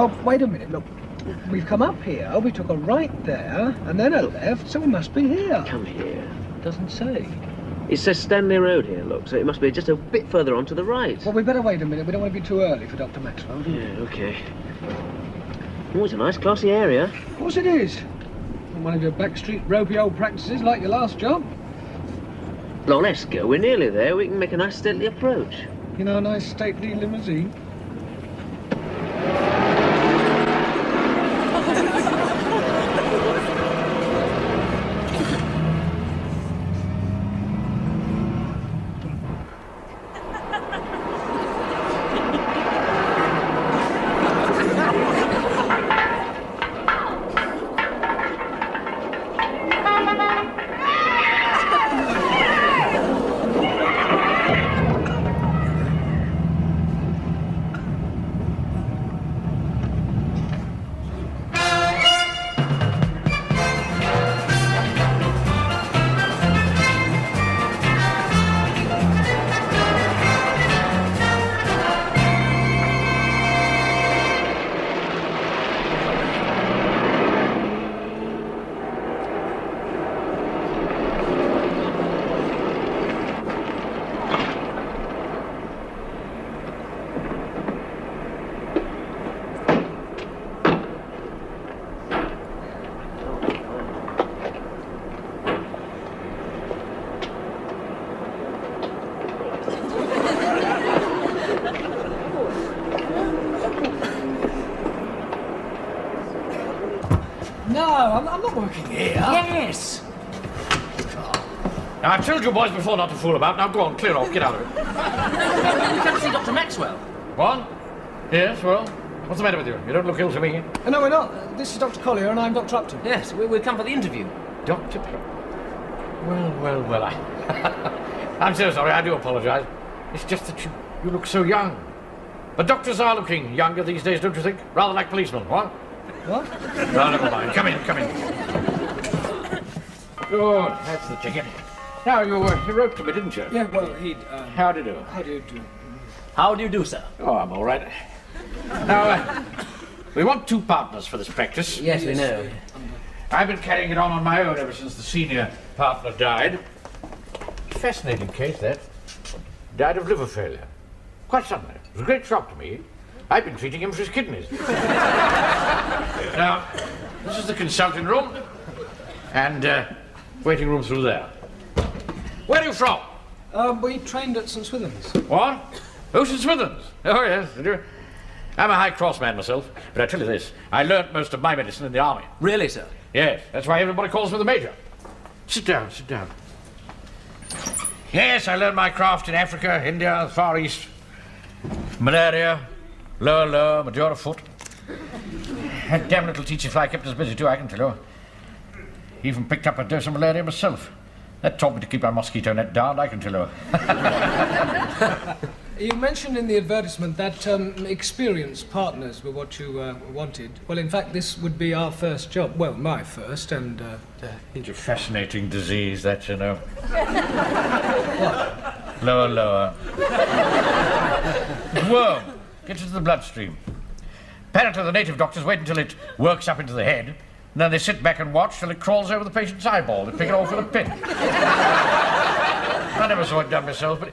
Well, wait a minute, look. We've come up here, we took a right there, and then a left, so we must be here. Come here. It doesn't say. It says Stanley Road here, look, so it must be just a bit further on to the right. Well, we better wait a minute. We don't want to be too early for Dr. Maxwell, do we? Yeah, OK. Oh, it's a nice, classy area. Of course it is. And one of your backstreet ropey old practices like your last job. Well, let's go. We're nearly there. We can make a nice stately approach. You know, a nice stately limousine. I'm not working here. Yes! Now, I've told you boys before not to fool about. Now, go on, clear off, get out of it. We come to see Dr. Maxwell. What? Yes, well, what's the matter with you? You don't look ill to me. No, we're not. This is Dr. Collier and I'm Dr. Upton. Yes, we've come for the interview. Doctor? Well, I'm so sorry, I do apologise. It's just that you look so young. But doctors are looking younger these days, don't you think? Rather like policemen, what? What? No, never mind. Come in. Good, that's the ticket. Now, you wrote to me, didn't you? Yeah, well, he'd... How do you do? How do you do? How do you do, sir? Oh, I'm all right. Now, we want 2 partners for this practice. Yes, we know. I've been carrying it on my own ever since the senior partner died. Fascinating case, that. Died of liver failure. Quite suddenly. It was a great shock to me. I've been treating him for his kidneys. Now, this is the consulting room, and waiting room through there. Where are you from? We trained at St. Swithin's. What? Oh, St. Swithin's. Oh, yes. I'm a High Cross man myself, but I tell you this, I learnt most of my medicine in the army. Really, sir? Yes, that's why everybody calls me the Major. Sit down. Yes, I learned my craft in Africa, India, the Far East. Malaria, lower, Majora foot. That damn little teacher fly kept us busy too, I can tell you. Even picked up a dose of malaria myself. That taught me to keep my mosquito net down, I can tell you. You mentioned in the advertisement that experienced partners were what you wanted. Well, in fact, this would be our first job. Well, my first, and... It's a fascinating disease, that, you know. What? Lower. Worm. Gets into the bloodstream. Apparently, the native doctors wait until it works up into the head, and then they sit back and watch till it crawls over the patient's eyeball. They pick it off with a pin. I never saw it done myself, but...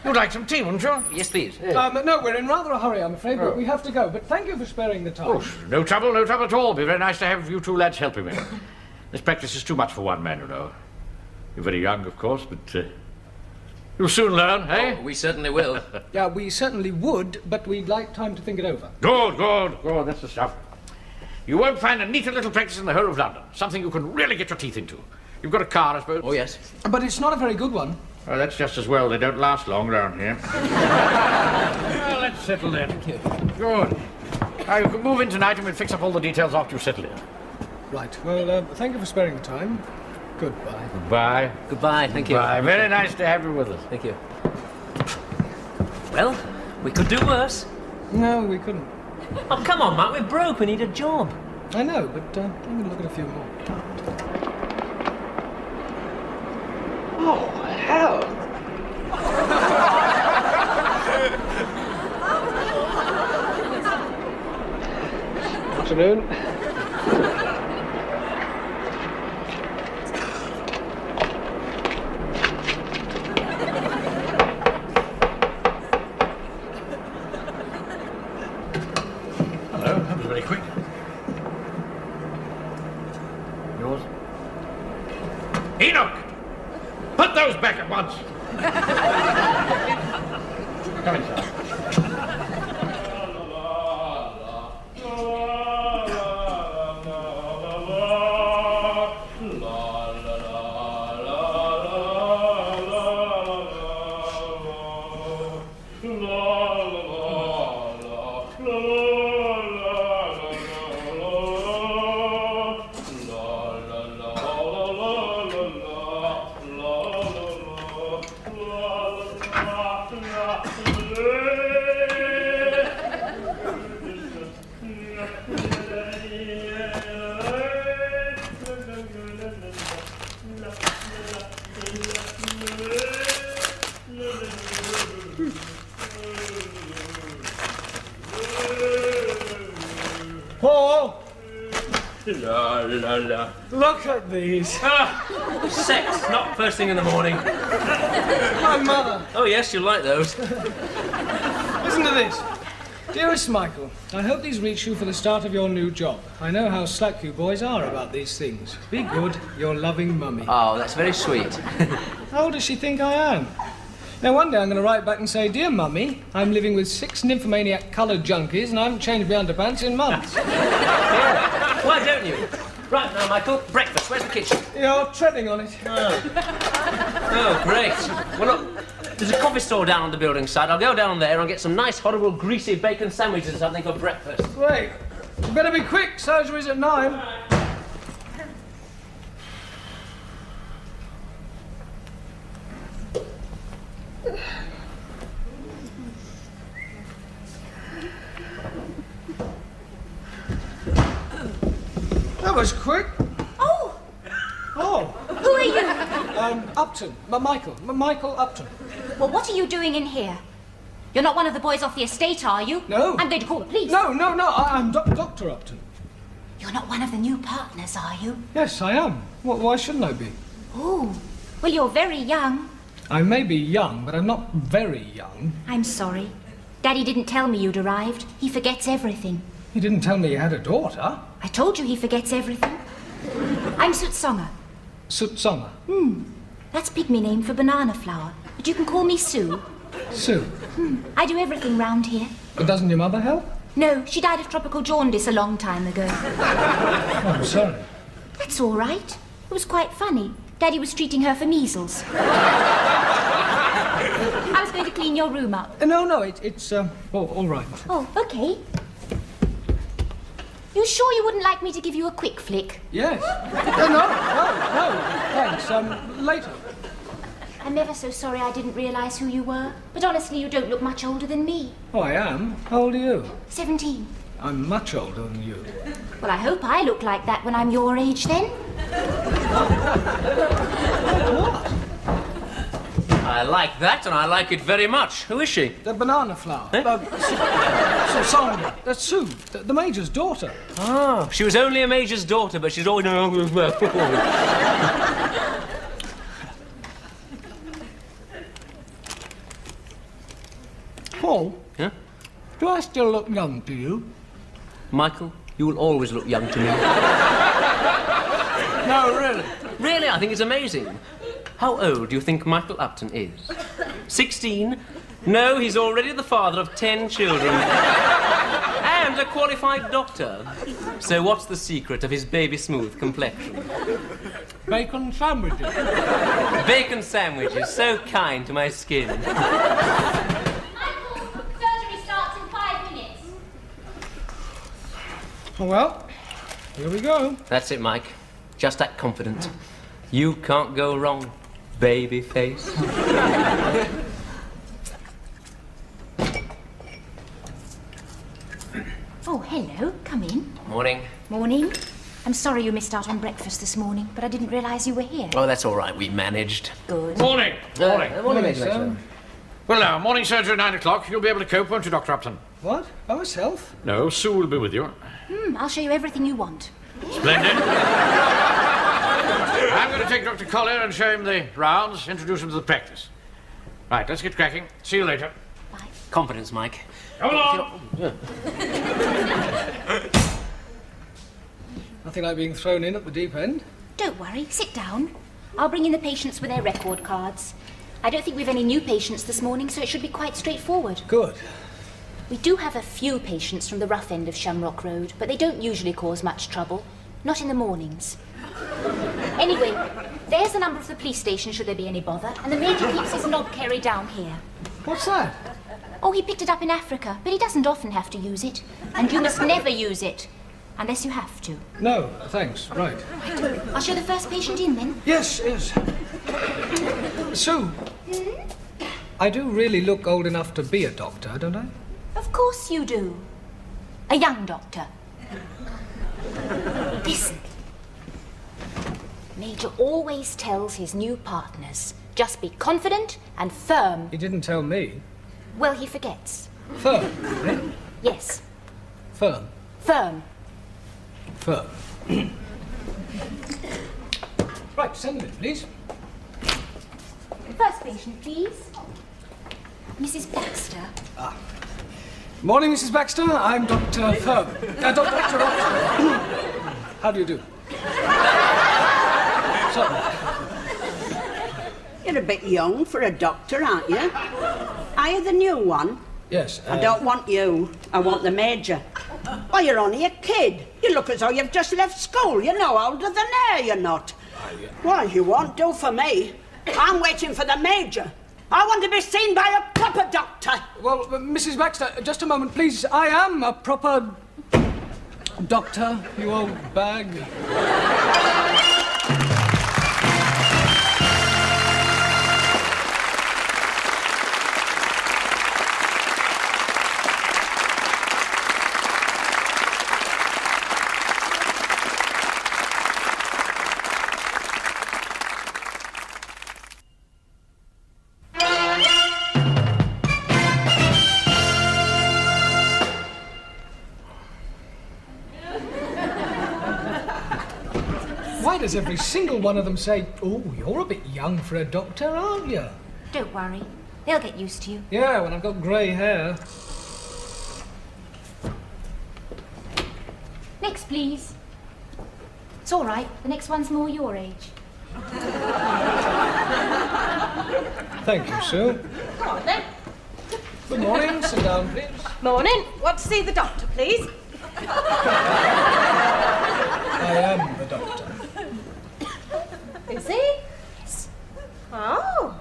You'd like some tea, wouldn't you? Yes, please. No, we're in rather a hurry, I'm afraid, but we have to go. But thank you for sparing the time. Oh, no trouble at all. It'd be very nice to have you 2 lads helping me. This practice is too much for one man, you know. You're very young, of course, but you'll soon learn, eh? Oh, we certainly will. Yeah, we certainly would, but we'd like time to think it over. Good. That's the stuff. You won't find a neater little practice in the whole of London. Something you can really get your teeth into. You've got a car, I suppose? Oh, yes. But it's not a very good one. Well, that's just as well. They don't last long around here. Well, let's settle then. Thank you. Good. Now, you can move in tonight and we'll fix up all the details after you settle in. Right. Well, thank you for sparing the time. Goodbye. Goodbye, thank you. Bye. Very nice to have you with us. Thank you. Well, we could do worse. No, we couldn't. Oh, come on, Matt, we're broke. We need a job. I know, but I'm going to look at a few more. Oh, hell! Afternoon. Hello, that was very quick. Yours? Enoch! Put those back at once! Come inside. Paul! La la la. Look at these. Sex, not first thing in the morning. My mother. Oh yes, you'll like those. Listen to this. Dearest Michael, I hope these reach you for the start of your new job. I know how slack you boys are about these things. Be good, your loving mummy. Oh, that's very sweet. How old does she think I am? Now, one day I'm going to write back and say, Dear Mummy, I'm living with 6 nymphomaniac coloured junkies and I haven't changed my underpants in months. Yeah. Why don't you? Right now, Michael, breakfast. Where's the kitchen? You're treading on it. Oh, great. Well, look, there's a coffee store down on the building site. I'll go down there and get some nice, horrible, greasy bacon sandwiches or something for breakfast. Wait, you better be quick. Surgery's at 9. That was quick. Oh, Oh, who are you? Upton. Michael Upton. Well, what are you doing in here? You're not one of the boys off the estate, are you? No. I'm going to call the police. No, I'm Dr. Upton. You're not one of the new partners, are you? Yes, I am. Why shouldn't I be? Oh, well, you're very young. I may be young, but I'm not very young. I'm sorry. Daddy didn't tell me you'd arrived. He forgets everything. He didn't tell me he had a daughter. I told you he forgets everything. I'm Sutsonga. Sutsonga. That's pygmy name for banana flower. But you can call me Sue. Sue. I do everything round here. But doesn't your mother help? No, she died of tropical jaundice a long time ago. Oh, I'm sorry. That's all right. It was quite funny. Daddy was treating her for measles. I was going to clean your room up. No, it's all right. Oh, okay. You sure you wouldn't like me to give you a quick flick? Yes. No, thanks. Later. I'm ever so sorry I didn't realise who you were. But honestly, you don't look much older than me. Oh, I am. How old are you? 17. I'm much older than you. Well, I hope I look like that when I'm your age then. What? I like that, and I like it very much. Who is she? The banana flower. Eh? Sutsonga. That's Sue, the Major's daughter. Oh, she was only a major's daughter, but she's always... Paul, Huh? do I still look young to you? Michael, you will always look young to me. No, really. Really, I think it's amazing. How old do you think Michael Upton is? 16? No, he's already the father of 10 children. And a qualified doctor. So what's the secret of his baby smooth complexion? Bacon sandwiches. Bacon sandwiches, so kind to my skin. Michael, surgery starts in 5 minutes. Oh, well, here we go. That's it, Mike. Just that confident. You can't go wrong, baby face. Oh, hello. Come in. Morning. Morning. I'm sorry you missed out on breakfast this morning, but I didn't realise you were here. Oh, that's all right. We managed. Good. Morning. Morning, Morning, sir. Well, now, morning surgery at 9 o'clock. You'll be able to cope, won't you, Dr. Upton? What? By myself? No, Sue will be with you. I'll show you everything you want. Splendid. I'm going to take Dr. Collier and show him the rounds, introduce him to the practice. Right, let's get cracking. See you later. Bye. Confidence, Mike. Come along. Nothing like being thrown in at the deep end. Don't worry, sit down. I'll bring in the patients with their record cards. I don't think we've any new patients this morning, so it should be quite straightforward. Good. We do have a few patients from the rough end of Shamrock Road, but they don't usually cause much trouble. Not in the mornings. Anyway, there's the number of the police station should there be any bother, and the Major keeps his knob carry down here. What's that? Oh, he picked it up in Africa, but he doesn't often have to use it. And you must never use it, unless you have to. No, thanks. Right. I'll show the first patient in then. Yes, yes. Sue, I do really look old enough to be a doctor, don't I? Of course you do. A young doctor. Listen. Major always tells his new partners, just be confident and firm. He didn't tell me. Well, he forgets. Firm, eh? Yes, Firm. firm. Firm. Right, send them in, please. First patient, please. Mrs. Baxter. Morning, Mrs. Baxter. I'm Dr. Firm. Dr. Upton. How do you do? You're a bit young for a doctor, aren't you? Are you the new one? Yes. I don't want you. I want the Major. Oh, you're only a kid. You look as though you've just left school. You're no older than her, you're not. Well, you won't do for me. I'm waiting for the Major. I want to be seen by a proper doctor. Well, Mrs. Baxter, just a moment, please. I am a proper doctor, you old bag. Why does every single one of them say, oh, you're a bit young for a doctor, aren't you? Don't worry. They'll get used to you. Yeah, when I've got grey hair. Next, please. It's all right. The next one's more your age. Thank you, Sue. Come on, then. Good morning. Sit down, please. Morning. Want to see the doctor, please? I am the doctor. Is he? Yes. Oh.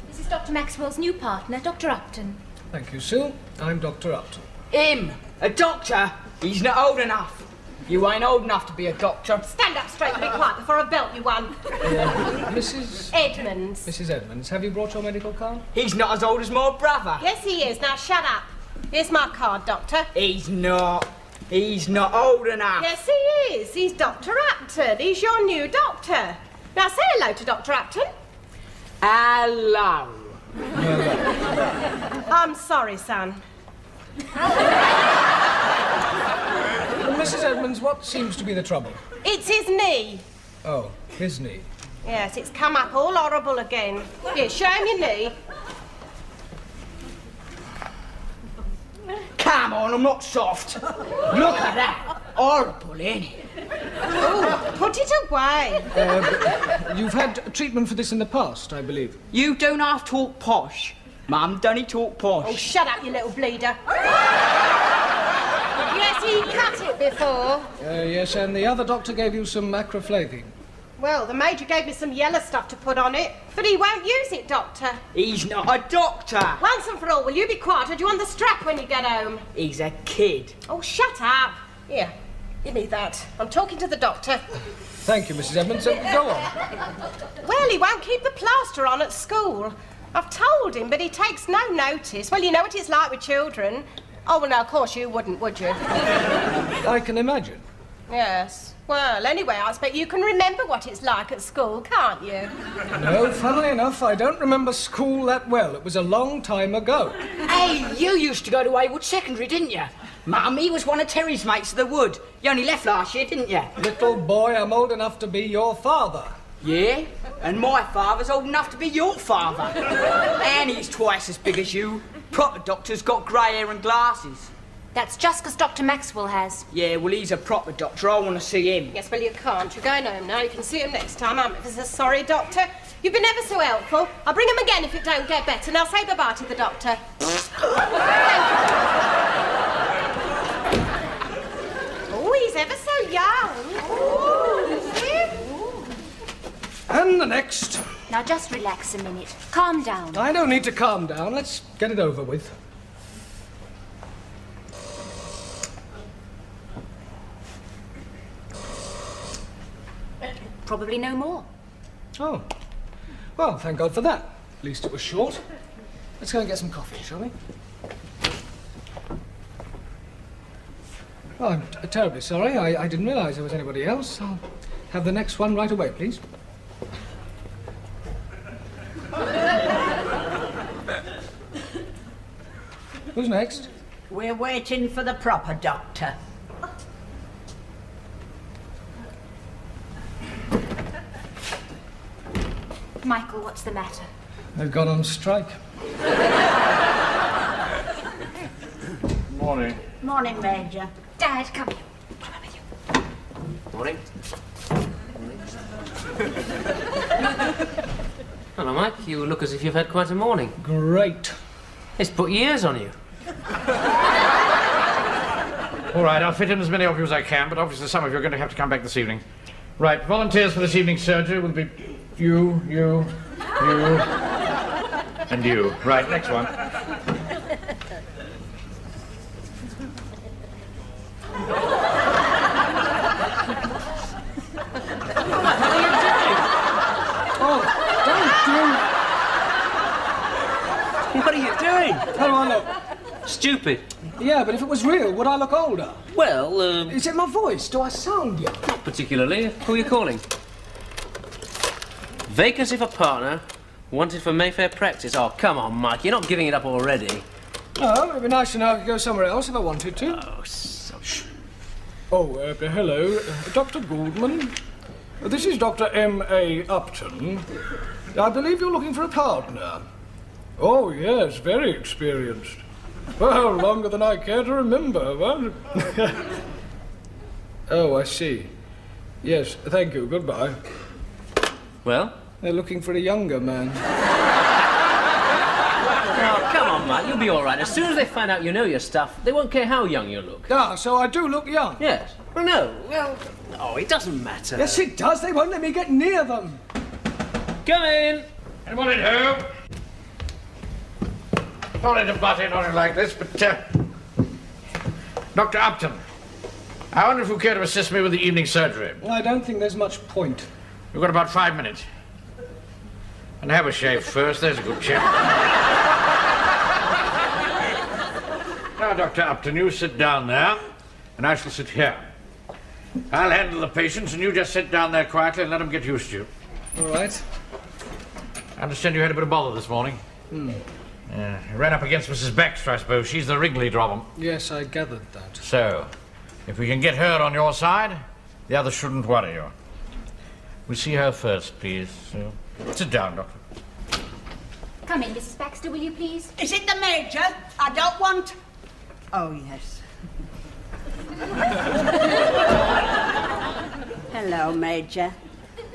This is Dr. Maxwell's new partner, Dr. Upton. Thank you, Sue. I'm Dr. Upton. Him? A doctor? He's not old enough. You ain't old enough to be a doctor. Stand up straight and be quiet before I belt you one. Mrs. Edmonds. Mrs. Edmonds, have you brought your medical card? He's not as old as my brother. Yes, he is. Now shut up. Here's my card, Doctor. He's not. He's not old enough. Yes, he is. He's Dr. Upton. He's your new doctor. Now say hello to Dr. Upton. Hello. I'm sorry, son. Mrs. Edmonds, what seems to be the trouble? It's his knee. Oh, his knee. Yes, it's come up all horrible again. Here, show him your knee. Come on, I'm not soft. Look at that. Horrible, ain't it? Oh, put it away. You've had treatment for this in the past, I believe. You don't have to talk posh. Mum, don't he talk posh? Oh, shut up, you little bleeder. Yes, he cut it before. Yes, and the other doctor gave you some macroflavine. Well, the Major gave me some yellow stuff to put on it, but he won't use it, Doctor. He's not a doctor. Once and for all, will you be quiet, or do you want the strap when you get home? He's a kid. Oh, shut up. Here, give me that. I'm talking to the doctor. Thank you, Mrs. Edmonds. Go on. Well, he won't keep the plaster on at school. I've told him, but he takes no notice. Well, you know what it's like with children. Oh, well, no, of course you wouldn't, would you? I can imagine. Yes. Well, anyway, I expect you can remember what it's like at school, can't you? No, funnily enough, I don't remember school that well. It was a long time ago. Hey, you used to go to Haywood Secondary, didn't you? Mummy was one of Terry's mates at the Wood. You only left last year, didn't you? Little boy, I'm old enough to be your father. Yeah, and my father's old enough to be your father. And he's twice as big as you. Proper doctor's got grey hair and glasses. That's just because Dr. Maxwell has. Yeah, well, he's a proper doctor. I want to see him. Yes, well, you can't. You're going home now. You can see him next time. I'm ever so sorry, Doctor. You've been ever so helpful. I'll bring him again if it don't get better, and I'll say bye-bye to the doctor. Oh, he's ever so young. Oh, is he? And the next. Now just relax a minute. Calm down. I don't need to calm down. Let's get it over with. Probably no more. Oh. Well, thank God for that. At least it was short. Let's go and get some coffee, shall we? Oh, I'm terribly sorry. I didn't realise there was anybody else. I'll have the next one right away, please. Who's next? We're waiting for the proper doctor. Michael, what's the matter? They've gone on strike. Morning. Morning, Major. Dad, come here. Come on with you. Morning. Hello, Mike. You look as if you've had quite a morning. Great. It's put years on you. All right, I'll fit in as many of you as I can, but obviously some of you are going to have to come back this evening. Right, volunteers for this evening's surgery will be you, and you. Right, next one. What are you doing? How do I look? Stupid. Yeah, but if it was real, would I look older? Well, Is it my voice? Do I sound young? not particularly. Who are you calling? Vacancy for partner. Wanted for Mayfair practice. Oh, come on, Mike. You're not giving it up already. Oh, it'd be nice to know I could go somewhere else if I wanted to. Oh, so... Oh, hello, Dr. Goldman. This is Dr. M.A. Upton. I believe you're looking for a partner. Oh, yes, very experienced. Well, longer than I care to remember, what? Oh, I see. Yes, thank you, goodbye. Well? They're looking for a younger man. Oh, come on, Mike. You'll be all right. As soon as they find out you know your stuff, they won't care how young you look. Ah, so I do look young? Yes. Well, no. Well, oh, it doesn't matter. Yes, it does. They won't let me get near them. Come in. Anyone at home? Sorry to butt in on it like this, but, Dr. Upton, I wonder if you care to assist me with the evening surgery. Well, I don't think there's much point. You've got about 5 minutes. And have a shave first, there's a good chap. Now, Dr. Upton, you sit down there, and I shall sit here. I'll handle the patients, and you just sit down there quietly and let them get used to you. All right. I understand you had a bit of bother this morning. You ran up against Mrs. Baxter, I suppose. She's the ringleader of them. Yes, I gathered that. So, if we can get her on your side, the others shouldn't worry you. We'll see her first, please. Sit down, Doctor. Come in, Mrs. Baxter, will you please? Is it the Major? I don't want... Oh, yes. Hello, Major.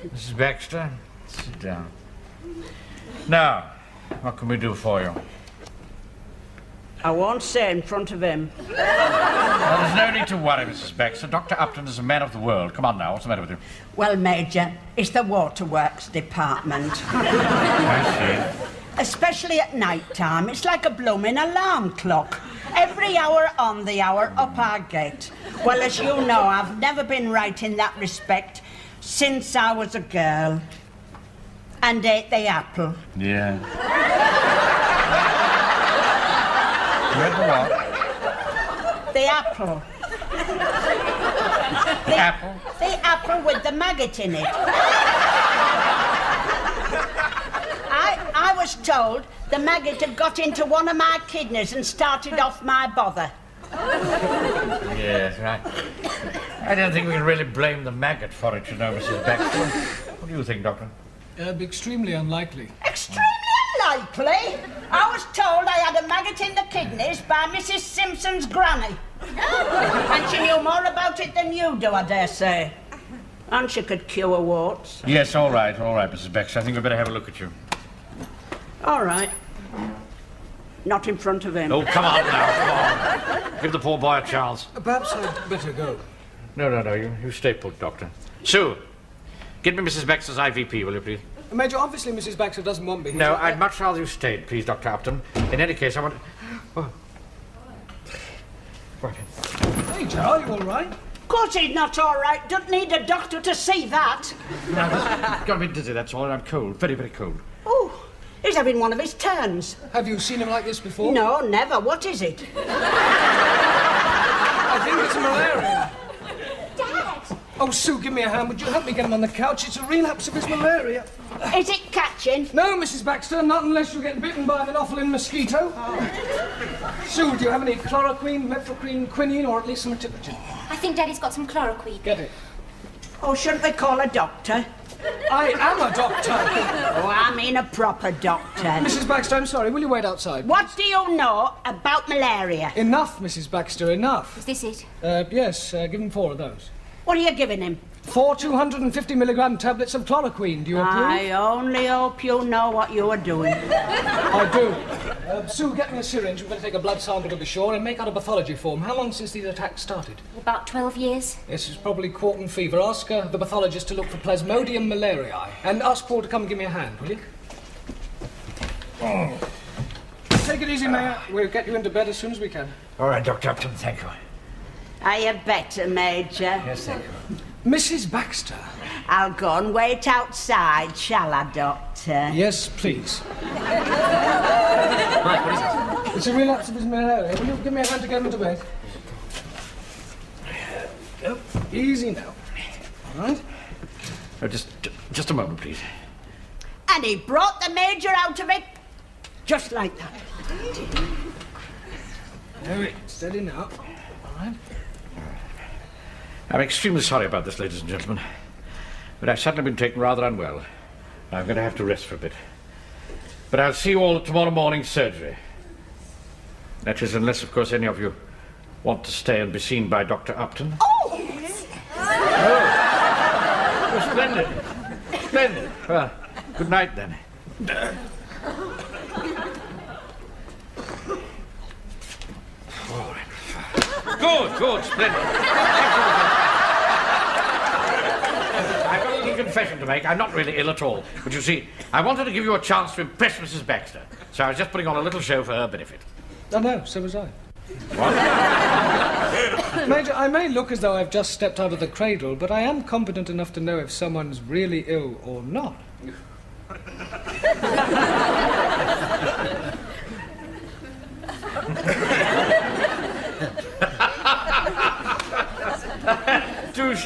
Mrs. Baxter, sit down. Now, what can we do for you? I won't say in front of him. Well, there's no need to worry, Mrs. Baxter. Dr. Upton is a man of the world. Come on now, what's the matter with you? Well, Major, it's the waterworks department. I see. Especially at night time. It's like a blooming alarm clock. Every hour on the hour, up I get. Well, as you know, I've never been right in that respect since I was a girl. And ate the apple. Yeah. Read the what? The apple. Apple? The apple with the maggot in it. I was told the maggot had got into one of my kidneys and started off my bother. Yes, right. I don't think we can really blame the maggot for it, you know, Mrs. Baxter. What do you think, Doctor? Extremely unlikely. Extremely unlikely. I was told I had a maggot in the kidneys by Mrs. Simpson's granny. And she knew more about it than you do, I dare say. And she could cure warts. Yes, all right, Mrs. Baxter. I think we'd better have a look at you. All right. Not in front of him. Oh, come on now, come on. Give the poor boy a chance. Perhaps I'd better go. No, you stay put, Doctor. Sue, get me Mrs. Baxter's IVP, will you, please? Major, obviously Mrs. Baxter doesn't want me here. No, I'd much rather you stayed, please, Dr. Upton. In any case, I want... Oh. Right. Major, are you all right? Of course he's not all right. Don't need a doctor to see that. No, got a bit dizzy, that's all. I'm cold. Very, very cold. Oh, he's having one of his turns. Have you seen him like this before? No, never. What is it? I think it's malaria. Dad! Oh, Sue, give me a hand. Would you help me get him on the couch? It's a relapse of his malaria. Is it catching? No, Mrs. Baxter, not unless you get bitten by an Anopheles mosquito. Sue, do you have any chloroquine, mephrocrene, quinine, or at least some atipagin? I think Daddy's got some chloroquine. Get it. Oh, shouldn't we call a doctor? I am a doctor. Oh, I mean a proper doctor. Mrs. Baxter, I'm sorry. Will you wait outside? What do you know about malaria? Enough, Mrs. Baxter, enough. Is this it? Yes, give him 4 of those. What are you giving him? 4 250-milligram tablets of chloroquine. Do you approve? I only hope you know what you are doing. I do. Sue, get me a syringe. We're going to take a blood sample to be sure and make out a pathology form. How long since these attacks started? About 12 years. Yes, it's probably quartan fever. Ask the pathologist to look for Plasmodium malariae. And ask Paul to come and give me a hand, will you? Oh. Take it easy, Mayor. We'll get you into bed as soon as we can. All right, Dr. Upton, thank you. Are you better, Major? Yes, thank you. Mrs. Baxter. I'll go and wait outside, shall I, Doctor? Yes, please. Right, what is it? It's a relapse of his malaria. Will you give me a hand to get him into bed? Oh, easy now. All right. Oh, just a moment, please. And he brought the Major out of it just like that. There, steady now. All right. I'm extremely sorry about this, ladies and gentlemen, but I've suddenly been taken rather unwell. I'm going to have to rest for a bit. But I'll see you all at tomorrow morning's surgery. That is, unless, of course, any of you want to stay and be seen by Dr. Upton. Oh! Oh, splendid. Splendid. Well, good night, then. Good, splendid. I've got a little confession to make. I'm not really ill at all. But you see, I wanted to give you a chance to impress Mrs. Baxter. So I was just putting on a little show for her benefit. Oh, no, so was I. What? Major, I may look as though I've just stepped out of the cradle, but I am competent enough to know if someone's really ill or not. Touche.